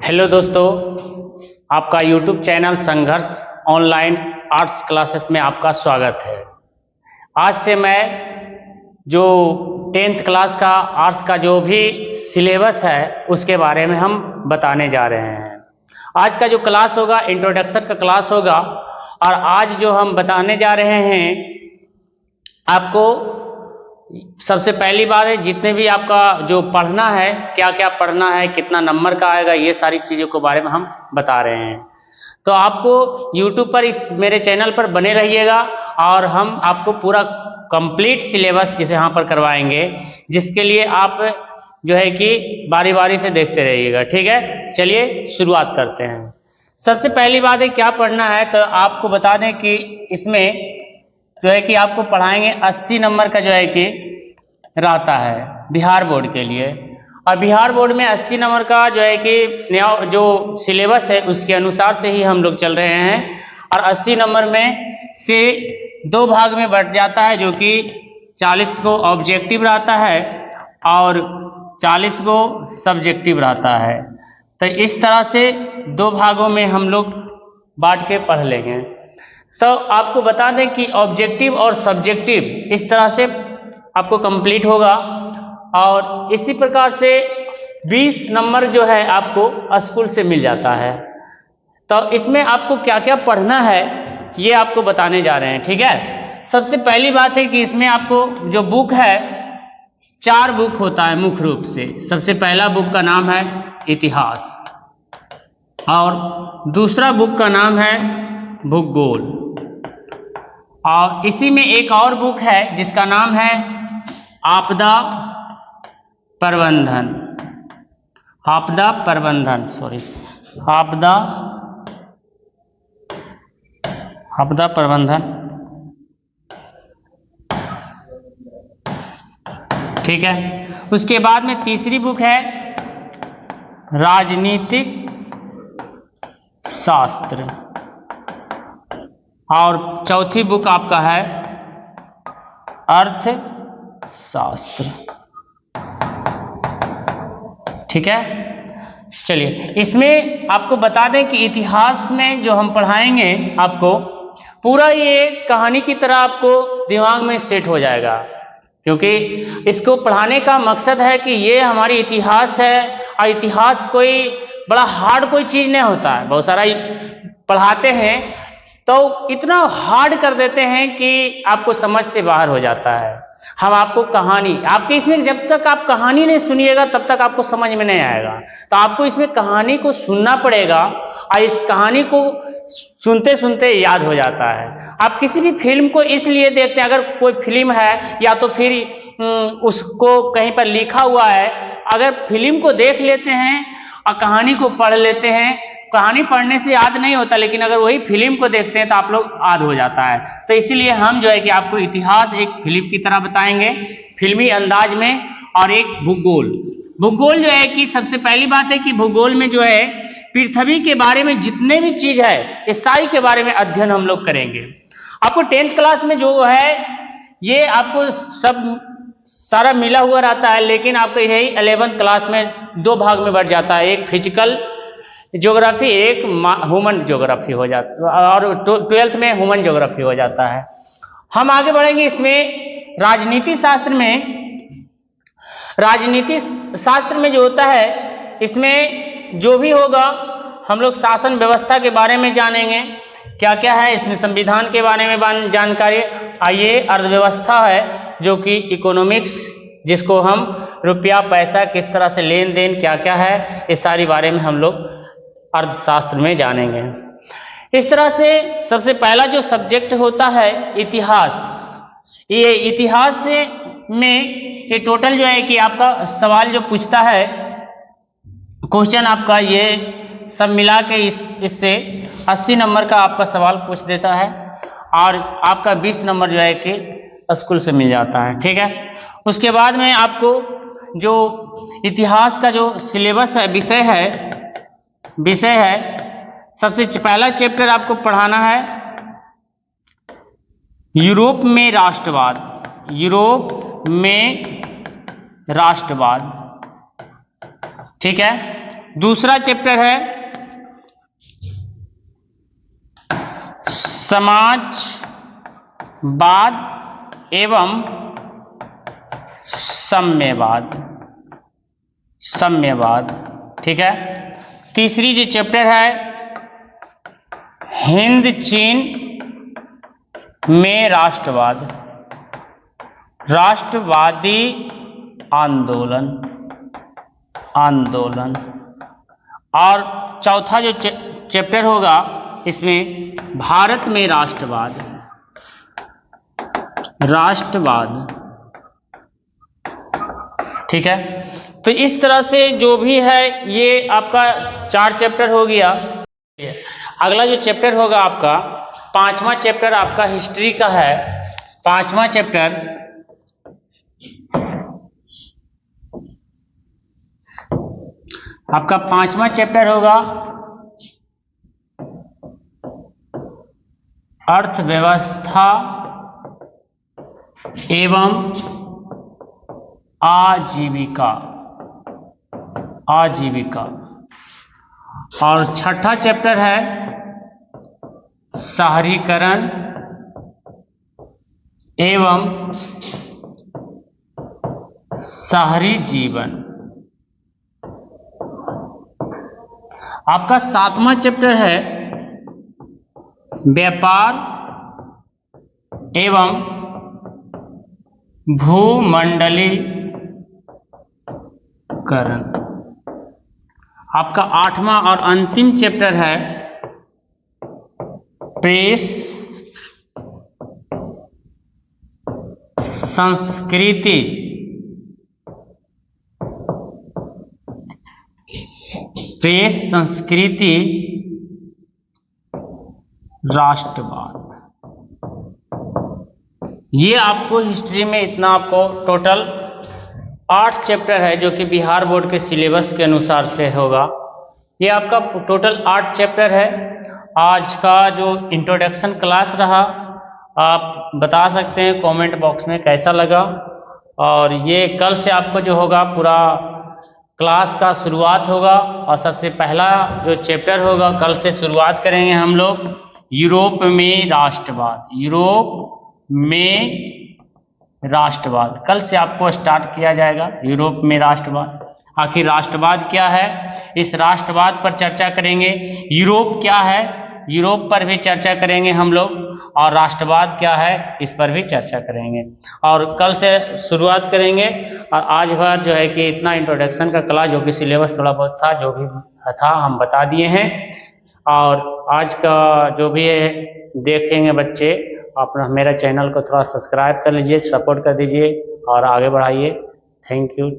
Hello दोस्तों, आपका YouTube channel संघर्ष ऑनलाइन आर्ट्स क्लासेस में आपका स्वागत है। आज से मैं जो 10th क्लास का आर्ट्स का जो भी सिलेबस है उसके बारे में हम बताने जा रहे हैं। आज का जो क्लास होगा इंट्रोडक्शन का क्लास होगा और आज जो हम बताने जा रहे हैं आपको सबसे पहली बात है जितने भी आपका जो पढ़ना है, क्या क्या पढ़ना है, कितना नंबर का आएगा, ये सारी चीज़ों के बारे में हम बता रहे हैं। तो आपको YouTube पर इस मेरे चैनल पर बने रहिएगा और हम आपको पूरा कंप्लीट सिलेबस इसे यहाँ पर करवाएंगे, जिसके लिए आप जो है कि बारी बारी से देखते रहिएगा। ठीक है, चलिए शुरुआत करते हैं। सबसे पहली बात है क्या पढ़ना है, तो आपको बता दें कि इसमें जो है कि आपको पढ़ाएंगे 80 नंबर का जो है कि रहता है बिहार बोर्ड के लिए। और बिहार बोर्ड में 80 नंबर का जो है कि नया जो सिलेबस है उसके अनुसार से ही हम लोग चल रहे हैं। और 80 नंबर में से दो भाग में बंट जाता है, जो कि 40 को ऑब्जेक्टिव रहता है और 40 को सब्जेक्टिव रहता है। तो इस तरह से दो भागों में हम लोग बांट के पढ़ लेंगे। तो आपको बता दें कि ऑब्जेक्टिव और सब्जेक्टिव इस तरह से आपको कंप्लीट होगा और इसी प्रकार से 20 नंबर जो है आपको स्कूल से मिल जाता है। तो इसमें आपको क्या क्या पढ़ना है ये आपको बताने जा रहे हैं। ठीक है, सबसे पहली बात है कि इसमें आपको जो बुक है 4 बुक होता है मुख्य रूप से। सबसे पहला बुक का नाम है इतिहास और दूसरा बुक का नाम है भूगोल और इसी में एक और बुक है जिसका नाम है आपदा प्रबंधन। आपदा प्रबंधन। ठीक है, उसके बाद में तीसरी बुक है राजनीतिक शास्त्र और चौथी बुक आपका है अर्थशास्त्र। ठीक है, चलिए इसमें आपको बता दें कि इतिहास में जो हम पढ़ाएंगे आपको पूरा ये कहानी की तरह आपको दिमाग में सेट हो जाएगा, क्योंकि इसको पढ़ाने का मकसद है कि ये हमारी इतिहास है और इतिहास कोई बड़ा हार्ड कोई चीज़ नहीं होता है। बहुत सारा पढ़ाते हैं तो इतना हार्ड कर देते हैं कि आपको समझ से बाहर हो जाता है। हम आपको कहानी आपके इसमें जब तक आप कहानी नहीं सुनिएगा तब तक आपको समझ में नहीं आएगा। तो आपको इसमें कहानी को सुनना पड़ेगा और इस कहानी को सुनते सुनते याद हो जाता है। आप किसी भी फिल्म को इसलिए देखते हैं, अगर कोई फिल्म है या तो फिर उसको कहीं पर लिखा हुआ है, अगर फिल्म को देख लेते हैं और कहानी को पढ़ लेते हैं, कहानी पढ़ने से याद नहीं होता, लेकिन अगर वही फिल्म को देखते हैं तो आप लोग याद हो जाता है। तो इसीलिए हम जो है कि आपको इतिहास एक फिल्म की तरह बताएंगे फिल्मी अंदाज में। और एक भूगोल जो है कि सबसे पहली बात है कि भूगोल में जो है पृथ्वी के बारे में जितने भी चीज है इस सारी के बारे में अध्ययन हम लोग करेंगे। आपको 10th क्लास में जो है ये आपको सब सारा मिला हुआ रहता है, लेकिन आपको यही 11th क्लास में दो भाग में बढ़ जाता है, एक फिजिकल ज्योग्राफी, एक ह्यूमन ज्योग्राफी हो जाता है और 12th में ह्यूमन ज्योग्राफी हो जाता है। हम आगे बढ़ेंगे इसमें राजनीति शास्त्र में जो होता है इसमें जो भी होगा हम लोग शासन व्यवस्था के बारे में जानेंगे, क्या क्या है इसमें, संविधान के बारे में जानकारी। आइए अर्थव्यवस्था है जो कि इकोनॉमिक्स, जिसको हम रुपया पैसा किस तरह से लेन देन क्या क्या है इस सारी बारे में हम लोग अर्थशास्त्र में जानेंगे। इस तरह से सबसे पहला जो सब्जेक्ट होता है इतिहास। ये इतिहास में ये टोटल जो है कि आपका सवाल जो पूछता है क्वेश्चन आपका ये सब मिला के इससे 80 नंबर का आपका सवाल पूछ देता है और आपका 20 नंबर जो है कि स्कूल से मिल जाता है। ठीक है, उसके बाद में आपको जो इतिहास का जो सिलेबस है विषय है सबसे पहला चैप्टर आपको पढ़ाना है यूरोप में राष्ट्रवाद। ठीक है, दूसरा चैप्टर है समाजवाद एवं साम्यवाद। साम्यवाद, ठीक है। तीसरी जो चैप्टर है हिंद चीन में राष्ट्रवाद, राष्ट्रवादी आंदोलन। और चौथा जो चैप्टर होगा इसमें भारत में राष्ट्रवाद। ठीक है। तो इस तरह से जो भी है ये आपका 4 चैप्टर हो गया। अगला जो चैप्टर होगा आपका 5वां चैप्टर आपका हिस्ट्री का है। 5वां चैप्टर आपका 5वां चैप्टर होगा अर्थव्यवस्था एवं आजीविका। और 6ठा चैप्टर है शहरीकरण एवं शहरी जीवन। आपका 7वां चैप्टर है व्यापार एवं भूमंडलीकरण। आपका 8वां और अंतिम चैप्टर है प्रेस, संस्कृति राष्ट्रवाद। ये आपको हिस्ट्री में इतना आपको टोटल 8 चैप्टर है जो कि बिहार बोर्ड के सिलेबस के अनुसार से होगा। ये आपका टोटल 8 चैप्टर है। आज का जो इंट्रोडक्शन क्लास रहा आप बता सकते हैं कमेंट बॉक्स में कैसा लगा। और ये कल से आपको जो होगा पूरा क्लास का शुरुआत होगा। और सबसे पहला जो चैप्टर होगा कल से शुरुआत करेंगे हम लोग यूरोप में राष्ट्रवाद। कल से आपको स्टार्ट किया जाएगा यूरोप में राष्ट्रवाद। आखिर राष्ट्रवाद क्या है, इस राष्ट्रवाद पर चर्चा करेंगे। यूरोप क्या है, यूरोप पर भी चर्चा करेंगे हम लोग। और राष्ट्रवाद क्या है इस पर भी चर्चा करेंगे। और कल से शुरुआत करेंगे। और आज भर जो है कि इतना इंट्रोडक्शन का क्लास जो कि सिलेबस थोड़ा बहुत था जो भी था हम बता दिए हैं। और आज का जो भी है देखेंगे बच्चे अपना मेरा चैनल को थोड़ा सब्सक्राइब कर लीजिए, सपोर्ट कर दीजिए और आगे बढ़ाइए। Thank you.